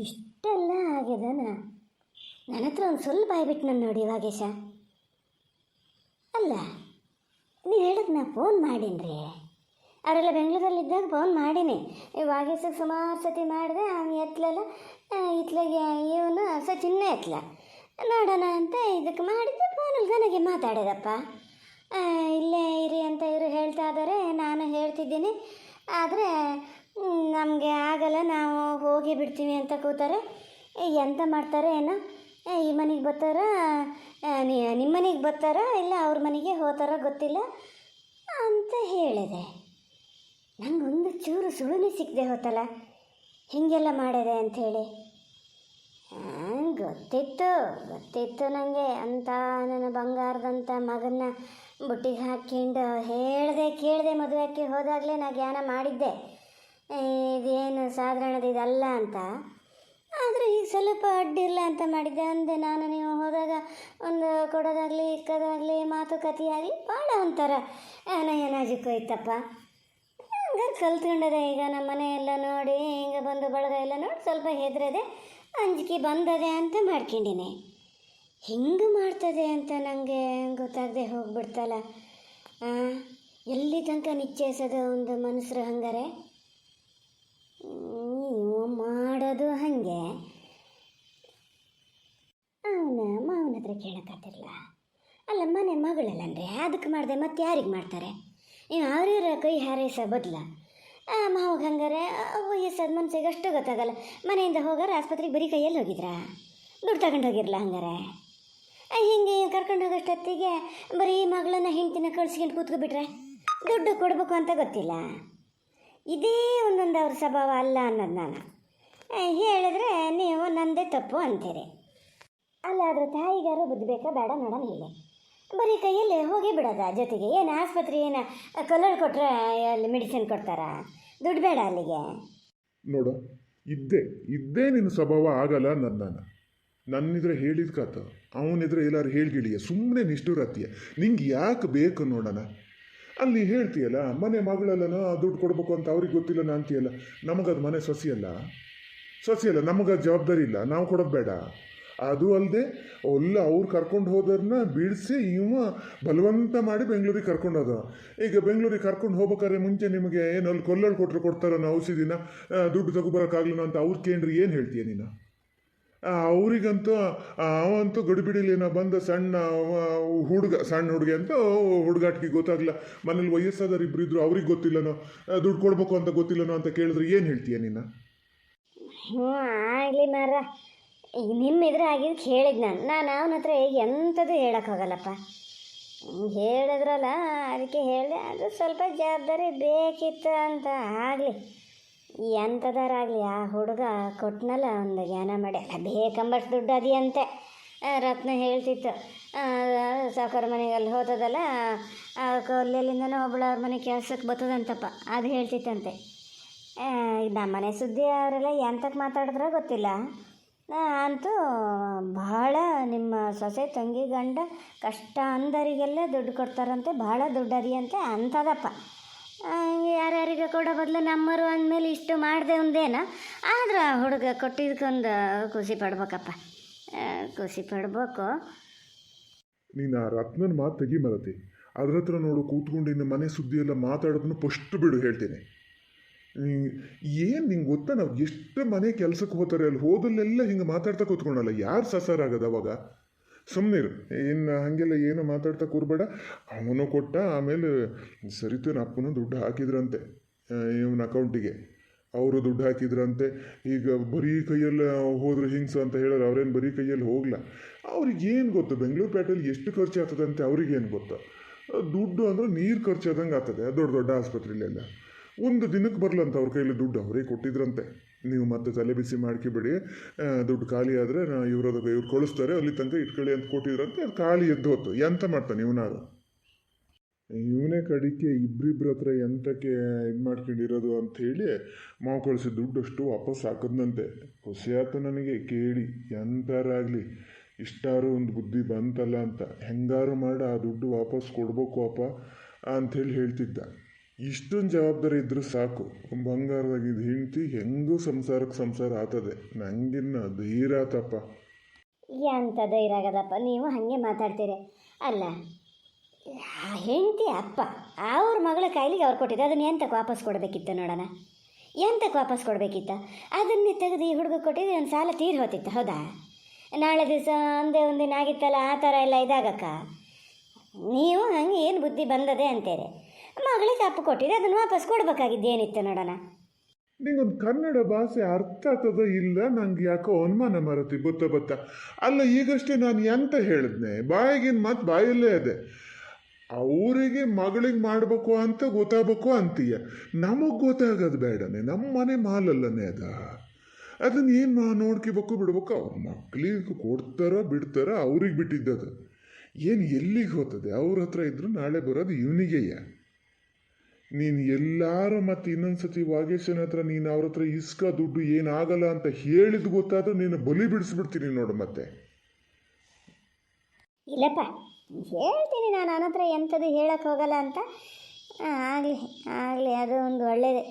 ಇಷ್ಟೆಲ್ಲ ಆಗ್ಯದನ. ನನ್ನ ಹತ್ರ ಒಂದು ಸ್ವಲ್ಪ ಬಾಯ್ಬಿಟ್ಟು ನಾನು ನೋಡಿ ವಾಗೇಶ. ಅಲ್ಲ, ನೀವು ಹೇಳಿದ್ ನಾ ಫೋನ್ ಮಾಡೀನಿ. ಅವರೆಲ್ಲ ಬೆಂಗಳೂರಲ್ಲಿದ್ದಾಗ ಫೋನ್ ಮಾಡೀನಿ. ವಾಗೇಶಗೆ ಸುಮಾರು ಸತಿ ಮಾಡಿದೆ, ಅವ್ನು ಎತ್ತಲಲ್ಲ. ಇತ್ಲಾಗೆ ಇವನು ಸಚಿನ್ನೇ ಎತ್ತಲ. ನೋಡೋಣ ಅಂತ ಇದಕ್ಕೆ ಮಾಡಿದ್ದೆ. ಫೋನಲ್ಲಿ ನನಗೆ ಮಾತಾಡಿದಪ್ಪ. ಇಲ್ಲೇ ಇರಿ ಅಂತ ಇವರು ಹೇಳ್ತಾ ಇದ್ದಾರೆ, ನಾನು ಹೇಳ್ತಿದ್ದೀನಿ. ಆದರೆ ನಮಗೆ ಆಗಲ್ಲ, ನಾವು ಹೋಗಿ ಬಿಡ್ತೀವಿ ಅಂತ ಕೂತಾರೆ. ಎಂತ ಮಾಡ್ತಾರೆ ಏನೋ, ಈ ಮನೆಗೆ ಬರ್ತಾರ, ನಿಮ್ಮ ಮನೆಗೆ ಬರ್ತಾರ, ಇಲ್ಲ ಅವ್ರ ಮನೆಗೆ ಹೋಗ್ತಾರ ಗೊತ್ತಿಲ್ಲ ಅಂತ ಹೇಳಿದೆ. ನಂಗೊಂದು ಚೂರು ಸುಳುನೆ ಸಿಕ್ಕದೆ ಹೋತಲ್ಲ, ಹೀಗೆಲ್ಲ ಮಾಡಿದೆ ಅಂಥೇಳಿ. ಗೊತ್ತಿತ್ತು ನನಗೆ. ಅಂತ ನನ್ನ ಬಂಗಾರದಂಥ ಮಗನ್ನ ಬುಟ್ಟಿಗೆ ಹಾಕ್ಕೊಂಡು ಕೇಳದೆ ಮದುವೆಕ್ಕೆ ಹೋದಾಗಲೇ ನಾ ಜ್ಞಾನ ಮಾಡಿದ್ದೆ, ಇದೇನು ಸಾಧಾರಣದ ಇದಲ್ಲ ಅಂತ. ಆದರೆ ಈಗ ಸ್ವಲ್ಪ ಅಡ್ಡಿಲ್ಲ ಅಂತ ಮಾಡಿದ್ದೆ. ಅಂದೆ ನಾನು ನೀವು ಹೋದಾಗ ಒಂದು ಕೊಡೋದಾಗಲಿ ಇಕ್ಕೋದಾಗಲಿ ಮಾತುಕತೆಯಾಗಲಿ ಭಾಳ ಒಂಥರ ನಯನಾಜುಕು ಇತ್ತಪ್ಪ. ಹಂಗಾರೆ ಕಲ್ತ್ಕೊಂಡದೆ. ಈಗ ನಮ್ಮ ಮನೆ ಎಲ್ಲ ನೋಡಿ, ಹಿಂಗೆ ಬಂದು ಬಳಗ ಎಲ್ಲ ನೋಡಿ ಸ್ವಲ್ಪ ಹೆದರದೆ, ಅಂಜಿಕೆ ಬಂದದೆ ಅಂತ ಮಾಡ್ಕೊಂಡಿನಿ. ಹಿಂಗೆ ಮಾಡ್ತದೆ ಅಂತ ನನಗೆ ಗೊತ್ತಾಗದೆ ಹೋಗ್ಬಿಡ್ತಲ್ಲ. ಎಲ್ಲಿ ತನಕ ನಿಶ್ಚಯಿಸೋದು ಒಂದು ಮನಸ್ಸರು ಹಂಗಾರೆ. ನೀವು ಮಾಡೋದು ಹಾಗೆ ಮಾವನ ಹತ್ರ ಕೇಳೋಕ್ಕಾಗ್ತಿರಲ್ಲ. ಅಲ್ಲ, ಮನೆ ಮಗಳಲ್ಲಂದ್ರೆ ಅದಕ್ಕೆ ಮಾಡಿದೆ, ಮತ್ತೆ ಯಾರಿಗೆ ಮಾಡ್ತಾರೆ? ಇನ್ನು ಅವ್ರಿವ್ರ ಕೈ ಹಾರೈಸ ಬದಲ ಮಾವಾಗ ಹಂಗಾರೆ ವಯಸ್ಸಾದ ಮನ್ಸಿಗೆ ಅಷ್ಟು ಗೊತ್ತಾಗಲ್ಲ. ಮನೆಯಿಂದ ಹೋಗಾರೆ ಆಸ್ಪತ್ರೆಗೆ ಬರೀ ಕೈಯಲ್ಲಿ ಹೋಗಿದ್ರಾ? ದುಡ್ಡು ತಗೊಂಡು ಹೋಗಿರಲ್ಲ ಹಂಗಾರೆ. ಹಿಂಗೆ ಕರ್ಕೊಂಡು ಹೋಗೋಷ್ಟೊತ್ತಿಗೆ ಬರೀ ಮಗಳನ್ನ ಹೆಂಡ್ತಿನ ಕಳ್ಸ್ಕೊಂಡು ಕೂತ್ಕೊಬಿಟ್ರೆ ದುಡ್ಡು ಕೊಡಬೇಕು ಅಂತ ಗೊತ್ತಿಲ್ಲ. ಇದೇ ಒಂದೊಂದು ಅವ್ರ ಸ್ವಭಾವ ಅಲ್ಲ ಅನ್ನೋದು ನಾನು ಹೇಳಿದ್ರೆ ನೀವು ನಂದೇ ತಪ್ಪು ಅಂತೀರಿ. ಅಲ್ಲ, ಅದ್ರ ತಾಯಿಗಾರು ಬುದ್ಧಿ ಬೇಕಾ ಬೇಡ ನೋಡೋಣ ಹೇಳಿ. ಬರೀ ಕೈಯಲ್ಲಿ ಹೋಗಿ ಬಿಡೋದ? ಜೊತೆಗೆ ಏನು ಆಸ್ಪತ್ರೆ ಏನು ಕಲ್ಲರ್ ಕೊಟ್ಟರೆ ಅಲ್ಲಿ ಮೆಡಿಸಿನ್ ಕೊಡ್ತಾರಾ? ದುಡ್ಡು ಬೇಡ ಅಲ್ಲಿಗೆ? ನೋಡ, ಇದ್ದೇ ನಿನ್ನ ಸ್ವಭಾವ ಆಗಲ್ಲ ನನ್ನಿದ್ರೆ ಹೇಳಿದ ಕಾತ, ಅವನಿದ್ರೆ ಎಲ್ಲಾರು ಹೇಳ್ಗಿಳಿಯ ಸುಮ್ಮನೆ ನಿಷ್ಠುರತ್ತೀಯ. ನಿಂಗೆ ಯಾಕೆ ಬೇಕು ನೋಡೋಣ? ಅಲ್ಲಿ ಹೇಳ್ತೀಯಲ್ಲ, ಮನೆ ಮಗಳಲ್ಲನ ದುಡ್ಡು ಕೊಡ್ಬೇಕು ಅಂತ ಅವ್ರಿಗೆ ಗೊತ್ತಿಲ್ಲ ಅಂತೀಯಲ್ಲ. ನಮಗದು ಮನೆ ಸೊಸೆಯಲ್ಲ, ನಮಗದು ಜವಾಬ್ದಾರಿ ಇಲ್ಲ, ನಾವು ಕೊಡೋದು ಬೇಡ. ಅದು ಅಲ್ಲದೆ ಅವ್ರು ಕರ್ಕೊಂಡು ಹೋದವ್ರನ್ನ ಬಿಡಿಸಿ ಇವ ಬಲವಂತ ಮಾಡಿ ಬೆಂಗಳೂರಿಗೆ ಕರ್ಕೊಂಡು ಹೋದ. ಈಗ ಬೆಂಗಳೂರಿಗೆ ಕರ್ಕೊಂಡು ಹೋಗ್ಬೇಕಾದ್ರೆ ಮುಂಚೆ ನಿಮಗೆ ಏನು ಅಲ್ಲಿ ಕೊಲ್ಲಲ್ಲಿ ಔಷಧಿನ ದುಡ್ಡು ತಗೊಬರೋಕ್ಕಾಗ್ಲಿಲ್ಲ ಅಂತ ಅವ್ರು ಕೇಂದ್ರಿ ಏನು ಹೇಳ್ತೀಯ ನೀನು? ಅವರಿಗಂತೂ ಅವಂತೂ ಗಡಿಬಿಡಿಲೇನೋ ಬಂದ ಸಣ್ಣ ಹುಡುಗ ಅಂತ ಹುಡುಗಾಟಿಗೆ ಗೊತ್ತಾಗಲ್ಲ. ಮನೇಲಿ ವಯಸ್ಸಾದವ್ರು ಇಬ್ಬರಿದ್ರು, ಅವ್ರಿಗೆ ಗೊತ್ತಿಲ್ಲನೋ, ದುಡ್ಡು ಕೊಡ್ಬೇಕು ಅಂತ ಗೊತ್ತಿಲ್ಲನೋ ಅಂತ ಕೇಳಿದ್ರೆ ಏನು ಹೇಳ್ತೀಯ ನೀನು? ಆಗಲಿ ಮಾರ, ಈಗ ನಿಮ್ಮಿದ್ರೆ ಆಗಿದ್ದು ಹೇಳಿದ್ ನಾನು ಅವನ ಹತ್ರ ಎಂಥದ್ದು ಹೇಳೋಕ್ಕಾಗಲ್ಲಪ್ಪ. ಹೇಳಿದ್ರಲ್ಲ ಅದಕ್ಕೆ ಹೇಳಿದೆ. ಅದು ಸ್ವಲ್ಪ ಜವಾಬ್ದಾರಿ ಬೇಕಿತ್ತು ಅಂತ. ಆಗಲಿ ಎಂಥದಾರಾಗಲಿ, ಆ ಹುಡುಗ ಕೊಟ್ಟನಲ್ಲ ಒಂದು ಜ್ಞಾನ ಮಾಡಿ, ಅಲ್ಲ ಬೇಕಂಬಷ್ಟು ದುಡ್ಡು ಅದಿಯಂತೆ. ರತ್ನ ಹೇಳ್ತಿತ್ತು, ಸಾವುಕಾರ ಮನೆಗೆ ಅಲ್ಲಿ ಹೋತದಲ್ಲ, ಕೊಲ್ಲಿಂದನೂ ಒಬ್ಬಳವ್ರ ಮನೆ ಕೆಲಸಕ್ಕೆ ಬರ್ತದಂತಪ್ಪ, ಅದು ಹೇಳ್ತಿತ್ತಂತೆ. ನಮ್ಮ ಮನೆ ಸುದ್ದಿ ಅವರೆಲ್ಲ ಎಂತಕ್ಕೆ ಮಾತಾಡಿದ್ರೋ ಗೊತ್ತಿಲ್ಲ. ಅಂತೂ ಭಾಳ ನಿಮ್ಮ ಸೊಸೆ ತಂಗಿ ಗಂಡ ಕಷ್ಟ ಅಂದರಿಗೆಲ್ಲ ದುಡ್ಡು ಕೊಡ್ತಾರಂತೆ, ಭಾಳ ದುಡ್ಡು ಅದಿಯಂತೆ ಅಂಥದಪ್ಪ. ಯಾರ್ಯಾರಿಗೆ ಕೊಡೋ ಬದಲು ನಮ್ಮರು ಅಂದಮೇಲೆ ಇಷ್ಟು ಮಾಡಿದೆ ಒಂದೇನ. ಆದ್ರೆ ಆ ಹುಡುಗ ಕೊಟ್ಟಿದ್ದಕ್ಕೊಂದು ಖುಷಿ ಪಡ್ಬೇಕಪ್ಪ, ಖುಷಿ ಪಡ್ಬೇಕು. ನೀನು ಆ ರತ್ನನ ಮಾತು ತೆಗಿ ಮರತಿ. ಅದ್ರ ಹತ್ರ ನೋಡು ಕೂತ್ಕೊಂಡು ಇನ್ನು ಮನೆ ಸುದ್ದಿ ಎಲ್ಲ ಮಾತಾಡೋದನ್ನು ಫಸ್ಟ್ ಬಿಡು ಹೇಳ್ತೀನಿ. ಏನು ನಿಂಗೆ ಗೊತ್ತಾ, ನಾವು ಎಷ್ಟು ಮನೆ ಕೆಲಸಕ್ಕೆ ಹೋಗ್ತಾರೆ, ಅಲ್ಲಿ ಹೋದಲ್ಲೆಲ್ಲ ಹಿಂಗೆ ಮಾತಾಡ್ತಾ ಕೂತ್ಕೊಂಡಲ್ಲ, ಯಾರು ಸಸಾರಾಗದ ಅವಾಗ? ಸುಮ್ಮನಿರು, ಇನ್ನು ಹಾಗೆಲ್ಲ ಏನು ಮಾತಾಡ್ತಾ ಕೂರ್ಬೇಡ. ಅವನು ಕೊಟ್ಟ, ಆಮೇಲೆ ಸರಿತನ ಅಪ್ಪನೂ ದುಡ್ಡು ಹಾಕಿದ್ರಂತೆ ಇವನ ಅಕೌಂಟಿಗೆ, ಅವರು ದುಡ್ಡು ಹಾಕಿದ್ರಂತೆ. ಈಗ ಬರೀ ಕೈಯಲ್ಲಿ ಹೋದ್ರೆ ಹಿಂಗ್ಸು ಅಂತ ಹೇಳೋರು, ಅವ್ರೇನು ಬರೀ ಕೈಯಲ್ಲಿ ಹೋಗ್ಲ. ಅವ್ರಿಗೇನು ಗೊತ್ತು ಬೆಂಗಳೂರು ಪೇಟೆಯಲ್ಲಿ ಎಷ್ಟು ಖರ್ಚು ಆಗ್ತದಂತೆ ಅವ್ರಿಗೇನು ಗೊತ್ತು? ದುಡ್ಡು ಅಂದರೆ ನೀರು ಖರ್ಚಾದಂಗೆ ಆಗ್ತದೆ ದೊಡ್ಡ ದೊಡ್ಡ ಆಸ್ಪತ್ರೆಯಲ್ಲೆಲ್ಲ. ಒಂದು ದಿನಕ್ಕೆ ಬರಲಂತ ಅವ್ರ ಕೈಯಲ್ಲಿ ದುಡ್ಡು ಅವರೇ ಕೊಟ್ಟಿದ್ರಂತೆ. ನೀವು ಮತ್ತೆ ತಲೆ ಬಿಸಿ ಮಾಡ್ಕಿಬಿಡಿ, ದುಡ್ಡು ಖಾಲಿ ಆದರೆ ಇವ್ರು ಕಳಿಸ್ತಾರೆ, ಅಲ್ಲಿ ತನಕ ಇಟ್ಕೊಳ್ಳಿ ಅಂತ ಕೊಟ್ಟಿದ್ರಂತೆ. ಅದು ಖಾಲಿ ಎದ್ದು ಹೊತ್ತು ಎಂತ ಮಾಡ್ತಾನೆ ಇವನೇ ಕಡಿಕೆ ಇಬ್ಬರಿಬ್ಬರ ಹತ್ರ ಎಂತಕ್ಕೆ ಇದು ಮಾಡ್ಕೊಂಡಿರೋದು ಅಂಥೇಳಿ ಮಾವು ಕಳಿಸಿದ ದುಡ್ಡು ಅಷ್ಟು ವಾಪಸ್ ಹಾಕಿದ್ನಂತೆ. ಖುಷಿ ಆಯ್ತು ನನಗೆ ಕೇಳಿ. ಎಂತಾರಾಗಲಿ ಇಷ್ಟಾರು ಒಂದು ಬುದ್ಧಿ ಬಂತಲ್ಲ ಅಂತ. ಹೆಂಗಾರು ಮಾಡಿ ಆ ದುಡ್ಡು ವಾಪಸ್ ಕೊಡ್ಬೇಕು ಅಪ್ಪ ಅಂಥೇಳಿ ಹೇಳ್ತಿದ್ದ. ಇಷ್ಟೊಂದು ಜವಾಬ್ದಾರಿ ಇದ್ರೂ ಸಾಕು. ಬಂಗಾರದಾಗಿದ್ದು ಹೆಂಡ್ತಿ ಹೆಂಗೂ ಸಂಸಾರಕ್ಕೆ ಸಂಸಾರ ಆತದೆ. ನಂಗಿನ್ನ ಧೀರಾತಪ್ಪ. ಎಂಥ ಧೈರ್ಯ ಆಗದಪ್ಪ, ನೀವು ಹಾಗೆ ಮಾತಾಡ್ತೀರಿ. ಅಲ್ಲ, ಹೆಂಡತಿ ಅಪ್ಪ ಅವ್ರ ಮಗಳ ಕಾಯಿಲೆಗೆ ಅವ್ರು ಕೊಟ್ಟಿದ್ದು, ಅದನ್ನು ಎಂತಕ್ಕೆ ವಾಪಸ್ ಕೊಡಬೇಕಿತ್ತು ನೋಡೋಣ? ಎಂತಕ್ಕೆ ವಾಪಸ್ ಕೊಡಬೇಕಿತ್ತ? ಅದನ್ನೇ ತೆಗೆದು ಈ ಹುಡುಗ ಕೊಟ್ಟಿದ್ದು ಒಂದು ಸಾಲ ತೀರಿ ಹೋತಿತ್ತು, ಹೌದಾ? ನಾಳೆ ದಿವಸ ಒಂದೇ ಒಂದಿನ ಆಗಿತ್ತಲ್ಲ, ಆ ಥರ ಎಲ್ಲ ಇದಾಗಕ್ಕ ನೀವು ಹಂಗೆ ಏನು ಬುದ್ಧಿ ಬಂದದೆ ಅಂತೀರಿ. ಮಗಳಿಗೆ ಅಪ್ಪ ಕೊಟ್ಟಿದ್ದು ಅದನ್ನು ವಾಪಸ್ ಕೊಡ್ಬೇಕಾಗಿದ್ದೇನಿತ್ತು ನೋಡೋಣ? ನಿಂಗೊಂದು ಕನ್ನಡ ಭಾಷೆ ಅರ್ಥ ಆಗ್ತದ ಇಲ್ಲ? ನಂಗೆ ಯಾಕೋ ಅನುಮಾನ ಮರತಿ ಬತ್ತ. ಅಲ್ಲ, ಈಗಷ್ಟೇ ನಾನು ಎಂತ ಹೇಳಿದ್ನೆ? ಬಾಯಿಗಿನ ಮಾತು ಬಾಯಲ್ಲೇ ಅದೇ. ಅವರಿಗೆ ಮಗಳಿಗೆ ಮಾಡಬೇಕು ಅಂತ ಗೊತ್ತಾಗಬೇಕು ಅಂತೀಯ. ನಮಗೆ ಗೊತ್ತಾಗೋದು ಬೇಡನೆ, ನಮ್ಮ ಮನೆ ಮಾಲಲ್ಲನೇ ಅದನ್ನ ಏನು ನೋಡ್ಕೋಬೇಕು ಬಿಡ್ಬೇಕು. ಅವ್ರ ಮಕ್ಕಳಿಗೆ ಕೊಡ್ತಾರ ಬಿಡ್ತಾರ, ಅವ್ರಿಗೆ ಬಿಟ್ಟಿದ್ದದು. ಏನು ಎಲ್ಲಿಗೆ ಹೋಗ್ತದೆ? ಅವ್ರ ಹತ್ರ ಇದ್ರು ನಾಳೆ ಬರೋದು ಇವನಿಗೆಯ. ನೀನು ಎಲ್ಲಾರು ಮತ್ತೆ ಇನ್ನೊಂದ್ಸತಿ ವಾಗೇಶನ ಹತ್ರ ನೀನು ಅವ್ರ ಹತ್ರ ಇಸ್ಕ ದುಡ್ಡು ಏನಾಗಲ್ಲ ಅಂತ ಹೇಳಿದ್ ಗೊತ್ತಾದ್ರೂ ನೀನು ಬಲಿ ಬಿಡಿಸ್ಬಿಡ್ತೀನಿ ನೋಡು. ಮತ್ತೆ ಇಲ್ಲಪ್ಪ, ಹೇಳ್ತೀನಿ ನಾನು ನನ್ನ ಹತ್ರ ಎಂಥದ್ದು ಹೇಳಕ್ಕೆ ಹೋಗಲ್ಲ ಅಂತ. ಆಗಲಿ ಆಗಲಿ, ಅದು ಒಂದು ಒಳ್ಳೆಯದೇ.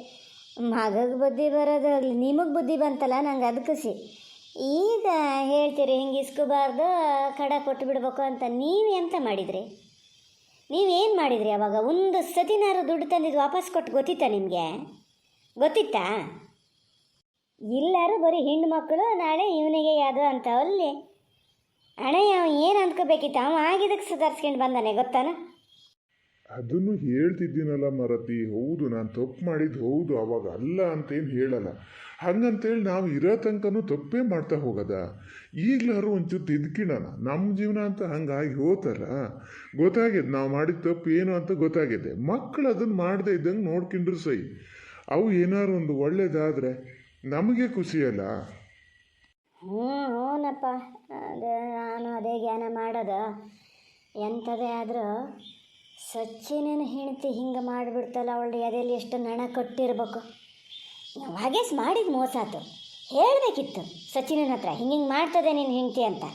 ಮಗಗೆ ಬುದ್ಧಿ ಬರೋದು ಆಗಲಿ, ನಿಮಗೆ ಬುದ್ಧಿ ಬಂತಲ್ಲ, ನಂಗೆ ಅದಕ್ಕಿಸಿ ಈಗ ಹೇಳ್ತೀರಿ ಹಿಂಗೆ ಇಸ್ಕೋಬಾರ್ದು, ಕಡ ಕೊಟ್ಟು ಬಿಡ್ಬೇಕು ಅಂತ. ನೀವು ಎಂತ ಮಾಡಿದ್ರಿ? ನೀವೇನು ಮಾಡಿದ್ರಿ ಅವಾಗ? ಒಂದು ಸತಿನಾರು ದುಡ್ಡು ತಂದಿದ್ದು ವಾಪಸ್ ಕೊಟ್ಟು ಗೊತ್ತಿತ್ತಾ ನಿಮಗೆ? ಗೊತ್ತಿತ್ತಾ? ಎಲ್ಲರೂ ಬರೀ ಹೆಣ್ಣು ಮಕ್ಕಳು, ನಾಳೆ ಇವನಿಗೆ ಯಾವುದು ಅಂತ. ಅಲ್ಲಿ ಹಣ ಏನು ಅಂದ್ಕೋಬೇಕಿತ್ತು? ಅವ ಆಗಿದ್ದಕ್ಕೆ ಸುಧಾರಿಸ್ಕೊಂಡು ಬಂದಾನೆ, ಗೊತ್ತಾನ? ಅದನ್ನು ಹೇಳ್ತಿದ್ದೀನಲ್ಲ ಮರತಿ. ಹೌದು, ನಾನು ತಪ್ಪು ಮಾಡಿದ್ದು ಹೌದು. ಅವಾಗ ಅಲ್ಲ ಅಂತೇನು ಹೇಳಲ್ಲ. ಹಂಗಂತೇಳಿ ನಾವು ಇರೋ ತನಕನೂ ತಪ್ಪೇ ಮಾಡ್ತಾ ಹೋಗೋದ? ಈಗಲಾರು ಒಂಚೂರು ತಿದ್ಕಿಣನ. ನಮ್ಮ ಜೀವನ ಅಂತ ಹಂಗಾಗಿ ಹೋತಲ್ಲ, ಗೊತ್ತಾಗಿದೆ ನಾವು ಮಾಡಿದ ತಪ್ಪು ಏನು ಅಂತ ಗೊತ್ತಾಗಿದೆ. ಮಕ್ಕಳು ಅದನ್ನು ಮಾಡದೇ ಇದ್ದಂಗೆ ನೋಡ್ಕೊಂಡ್ರು ಸೈ. ಅವು ಏನಾರು ಒಂದು ಒಳ್ಳೇದಾದರೆ ನಮಗೆ ಖುಷಿಯಲ್ಲ. ಹ್ಞೂನಪ್ಪ, ನಾನು ಅದೇ ಜ್ಞಾನ ಮಾಡೋದು. ಎಂಥದೇ ಆದರೂ ಸಚ್ಚಿನ ಹೆಂಡತಿ ಹಿಂಗೆ ಮಾಡಿಬಿಡ್ತಲ್ಲ, ಅವಳು ಅದೆಲ್ಲಿ ಎಷ್ಟು ನಣ ಕೊಟ್ಟಿರ್ಬೇಕು. ಹಾಗೆ ಮಾಡಿದ ಮೋಸ ಆಯ್ತು. ಹೇಳಬೇಕಿತ್ತು ಸಚಿನನ ಹತ್ರ, ಹಿಂಗೆ ಮಾಡ್ತದೆ ನಿನ್ನ ಹೆಂಡತಿ ಅಂತ.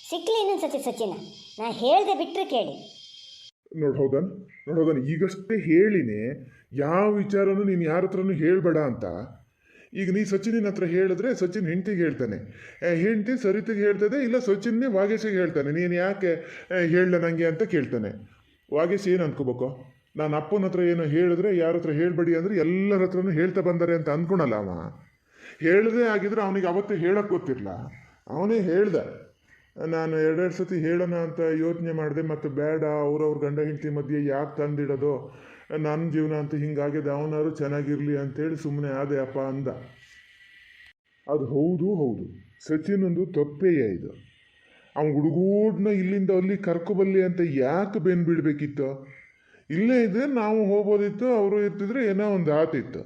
ಸಿಕ್ಕಲಿ ಇನ್ನೊಂದು ಸತಿ ಸಚಿನ, ನಾ ಹೇಳ್ದೆ ಬಿಟ್ಟರೆ ಕೇಳಿ. ನೋಡೋದನ್ ಈಗಷ್ಟೇ ಹೇಳಿನೇ ಯಾವ ವಿಚಾರನೂ ನೀನು ಯಾರ ಹತ್ರನೂ ಹೇಳಬೇಡ ಅಂತ. ಈಗ ನೀ ಸಚಿನಿನ ಹತ್ರ ಹೇಳಿದ್ರೆ ಸಚಿನ್ ಹೆಂಡ್ತಿಗೆ ಹೇಳ್ತಾನೆ, ಹೆಂಡ್ತಿ ಸರಿತಿಗೆ ಹೇಳ್ತದೆ, ಇಲ್ಲ ಸಚಿನ್ನೇ ವಾಗೇಶಿಗೆ ಹೇಳ್ತಾನೆ. ನೀನು ಯಾಕೆ ಹೇಳಲ್ಲ ನನಗೆ ಅಂತ ಕೇಳ್ತಾನೆ. ವಾಗೇಶ್ ಏನು ಅನ್ಕೋಬೇಕು? ನಾನು ಅಪ್ಪನ ಹತ್ರ ಏನೋ ಹೇಳಿದ್ರೆ ಯಾರ ಹತ್ರ ಹೇಳ್ಬೇಡಿ ಅಂದರೆ ಎಲ್ಲರ ಹತ್ರನೂ ಹೇಳ್ತಾ ಬಂದಾರೆ ಅಂತ ಅಂದ್ಕೊಳಲ್ಲ. ಅವ ಹೇಳದೆ ಆಗಿದ್ರೆ ಅವನಿಗೆ ಅವತ್ತೇ ಹೇಳಕ್ಕೆ ಗೊತ್ತಿರಲ್ಲ. ಅವನೇ ಹೇಳ್ದ, ನಾನು ಎರಡೆರಡು ಸತಿ ಹೇಳೋಣ ಅಂತ ಯೋಚನೆ ಮಾಡಿದೆ, ಮತ್ತು ಬೇಡ, ಅವ್ರವ್ರ ಗಂಡ ಹೆಂಡತಿ ಮಧ್ಯೆ ಯಾಕೆ ತಂದಿಡೋದು, ನನ್ನ ಜೀವನ ಅಂತ ಹಿಂಗಾಗಿದೆ, ಅವನಾರು ಚೆನ್ನಾಗಿರಲಿ ಅಂತೇಳಿ ಸುಮ್ಮನೆ ಆದೆ ಅಪ್ಪ ಅಂದ. ಅದು ಹೌದು ಸಚಿನೊಂದು ತಪ್ಪೇಯ ಇದು. ಅವ್ನು ಹುಡುಗೂಡ್ನ ಇಲ್ಲಿಂದ ಅಲ್ಲಿ ಕರ್ಕೊಬಲ್ಲಿ ಅಂತ ಯಾಕೆ ಬೆನ್ ಬಿಡಬೇಕಿತ್ತು? ಇಲ್ಲೇ ಇದ್ರೆ ನಾವು ಹೋಗ್ಬೋದಿತ್ತು, ಅವರು ಇರ್ತಿದ್ರೆ ಏನೋ ಒಂದು ಆತಿತ್ತು.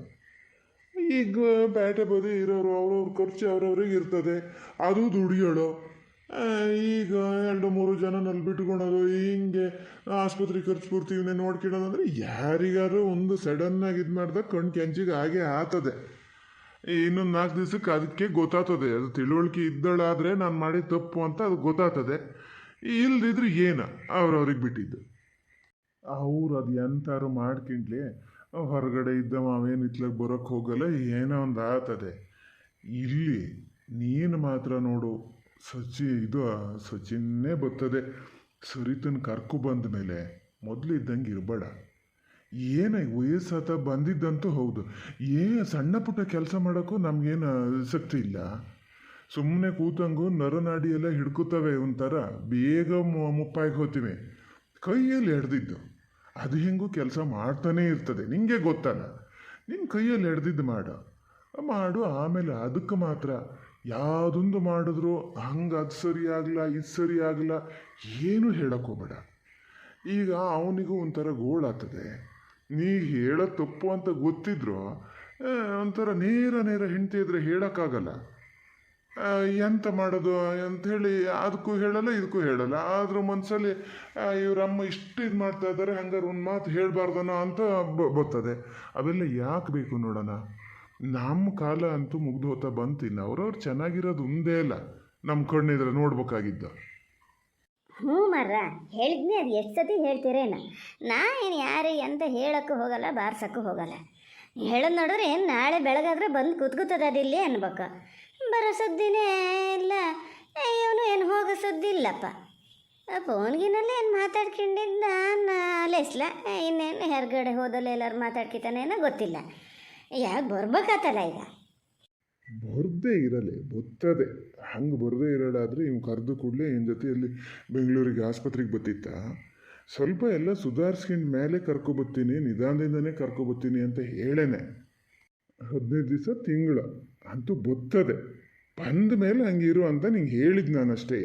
ಈಗ ಬೇಟೆ ಬದಿ ಇರೋರು ಅವ್ರವ್ರ ಖರ್ಚು ಅವ್ರವ್ರಿಗೆ ಇರ್ತದೆ, ಅದು ದುಡಿಯೋಳು. ಈಗ 2-3 ಜನನಲ್ಲಿ ಬಿಟ್ಕೊಳೋದು, ಹಿಂಗೆ ಆಸ್ಪತ್ರೆ ಖರ್ಚು ಪೂರ್ತಿ ಇವನ್ನೇ ನೋಡ್ಕೊಳ್ಳೋದಂದ್ರೆ ಯಾರಿಗಾರು ಒಂದು ಸಡನ್ನಾಗಿ ಇದು ಮಾಡ್ದಾಗ ಕಣ್ಣು ಕೆಂಚಿಗೆ ಹಾಗೆ ಆತದೆ. ಇನ್ನೊಂದು 4 ದಿವಸಕ್ಕೆ ಅದಕ್ಕೆ ಗೊತ್ತಾಗ್ತದೆ. ಅದು ತಿಳುವಳಿಕೆ ಇದ್ದಳಾದರೆ ನಾನು ಮಾಡಿದ ತಪ್ಪು ಅಂತ ಅದು ಗೊತ್ತಾಗ್ತದೆ. ಇಲ್ದಿದ್ರೆ ಏನು ಅವ್ರವ್ರಿಗೆ ಬಿಟ್ಟಿದ್ದು. ಅವ್ರು ಅದು ಎಂತಾರು ಮಾಡ್ಕೊಂಡ್ಲಿ, ಹೊರಗಡೆ ಇದ್ದ ಮಾವೇನು ಇತ್ಲಾಗ ಬರೋಕ್ಕೆ ಹೋಗಲ್ಲ, ಏನೋ ಒಂದು ಆಗ್ತದೆ. ಇಲ್ಲಿ ನೀನು ಮಾತ್ರ ನೋಡು, ಸಚಿನ್ನೇ ಬರ್ತದೆ. ಸರಿತನ ಕರ್ಕು ಬಂದ ಮೇಲೆ ಮೊದಲು ಇದ್ದಂಗೆ ಇರಬೇಡ. ಏನ ವಯಸ್ಸಾತ ಬಂದಿದ್ದಂತೂ ಹೌದು, ಸಣ್ಣ ಪುಟ್ಟ ಕೆಲಸ ಮಾಡೋಕ್ಕೂ ನಮಗೇನು ಆಸಕ್ತಿ ಇಲ್ಲ. ಸುಮ್ಮನೆ ಕೂತಂಗು ನರನಾಡಿ ಎಲ್ಲ ಹಿಡ್ಕೋತವೆ, ಒಂಥರ ಬೇಗ ಮುಪ್ಪಾಗಿ ಹೋಗ್ತೀವಿ. ಕೈಯಲ್ಲಿ ಎಡ್ದಿದ್ದು ಅದು ಹೆಂಗೂ ಕೆಲಸ ಮಾಡ್ತಾನೇ ಇರ್ತದೆ, ನಿಂಗೆ ಗೊತ್ತಲ್ಲ. ನಿನ್ನ ಕೈಯಲ್ಲಿ ಎಡ್ದಿದ್ದು ಮಾಡು. ಆಮೇಲೆ ಅದಕ್ಕೆ ಮಾತ್ರ ಯಾವುದೊಂದು ಮಾಡಿದ್ರು ಹಂಗೆ ಅದು ಸರಿ ಆಗಲ್ಲ, ಇದು ಸರಿ ಆಗಲ್ಲ ಏನೂ ಹೇಳೋಕ್ಕೋಗ್ಬೇಡ. ಈಗ ಅವನಿಗೂ ಒಂಥರ ಗೋಳಾಗ್ತದೆ. ನೀ ಹೇಳೋ ತಪ್ಪು ಅಂತ ಗೊತ್ತಿದ್ರು ಒಂಥರ ನೇರ ಹೆಂಡತಿ ಇದ್ರೆ ಹೇಳೋಕ್ಕಾಗಲ್ಲ. ಎಂತ ಮಾಡೋದು ಅಂಥೇಳಿ ಅದಕ್ಕೂ ಹೇಳಲ್ಲ, ಇದಕ್ಕೂ ಹೇಳಲ್ಲ. ಆದರೂ ಮನಸ್ಸಲ್ಲಿ ಇವರಮ್ಮ ಇಷ್ಟು ಇದು ಮಾಡ್ತಾ ಇದ್ದಾರೆ, ಹಂಗಾರೆ ಒಂದು ಮಾತು ಹೇಳಬಾರ್ದನೋ ಅಂತ ಬರ್ತದೆ. ಅವೆಲ್ಲ ಯಾಕೆ ಬೇಕು ನೋಡೋಣ. ನಮ್ಮ ಕಾಲ ಅಂತೂ ಮುಗ್ದು ಹೋಗ್ತಾ ಬಂತಿಲ್ಲ. ಅವ್ರವ್ರು ಚೆನ್ನಾಗಿರೋದು ಒಂದೇ ಇಲ್ಲ ನಮ್ಮ ಕಣ್ಣಿದ್ರೆ ನೋಡ್ಬೇಕಾಗಿದ್ದ. ಹ್ಞೂ ಮರ್ರ ಹೇಳಿದ್ನಿ, ಅದು ಎಷ್ಟು ಸತಿ ಹೇಳ್ತೀರೇನ. ನಾ ಏನು ಯಾರಿಗೆ ಅಂತ ಹೇಳೋಕ್ಕೂ ಹೋಗಲ್ಲ, ಬಾರ್ಸೋಕ್ಕೂ ಹೋಗಲ್ಲ. ಹೇಳೋದು ನೋಡಿದ್ರೆ ಏನು ನಾಳೆ ಬೆಳಗಾದ್ರೆ ಬಂದು ಕೂತ್ಕೋತದ ಅದಿಲ್ಲಿ ಅನ್ಬೇಕು. ಬರೋ ಸುದ್ದಿನೇ ಇಲ್ಲ, ಇವನು ಏನು ಹೋಗೋ ಸುದ್ದಿ ಇಲ್ಲಪ್ಪ. ಫೋನ್ಗಿನಲ್ಲಿ ಏನು ಮಾತಾಡ್ಕೊಂಡಿದ್ದ ನಾನು ಲೆಸ್ಲ, ಇನ್ನೇನು ಹೊರಗಡೆ ಹೋದಲ್ಲಿ ಎಲ್ಲರೂ ಮಾತಾಡ್ಕಿತಾನೇನೋ ಗೊತ್ತಿಲ್ಲ. ಯಾಕೆ ಬರ್ಬೇಕಾತಲ್ಲ ಈಗ. ಬರದೇ ಇರಲಿ, ಬರ್ತದೆ. ಹಂಗೆ ಬರದೇ ಇರೋದಾದರೆ ಇವು ಕರೆದು ಕೂಡಲೇ ಇವನ ಜೊತೆಯಲ್ಲಿ ಬೆಂಗಳೂರಿಗೆ ಆಸ್ಪತ್ರೆಗೆ ಬತ್ತಿತ್ತ. ಸ್ವಲ್ಪ ಎಲ್ಲ ಸುಧಾರಿಸ್ಕೊಂಡು ಮೇಲೆ ಕರ್ಕೊಬತ್ತೀನಿ, ನಿಧಾನದಿಂದನೇ ಕರ್ಕೊಬತ್ತೀನಿ ಅಂತ ಹೇಳೇನೆ. 15 ದಿವಸ ತಿಂಗಳ ಅಂತೂ ಬರ್ತದೆ. ಬಂದ ಮೇಲೆ ಹಂಗಿರು ಅಂತ ನಿಂಗೆ ಹೇಳಿದ್ದು ನಾನು ಅಷ್ಟೇ.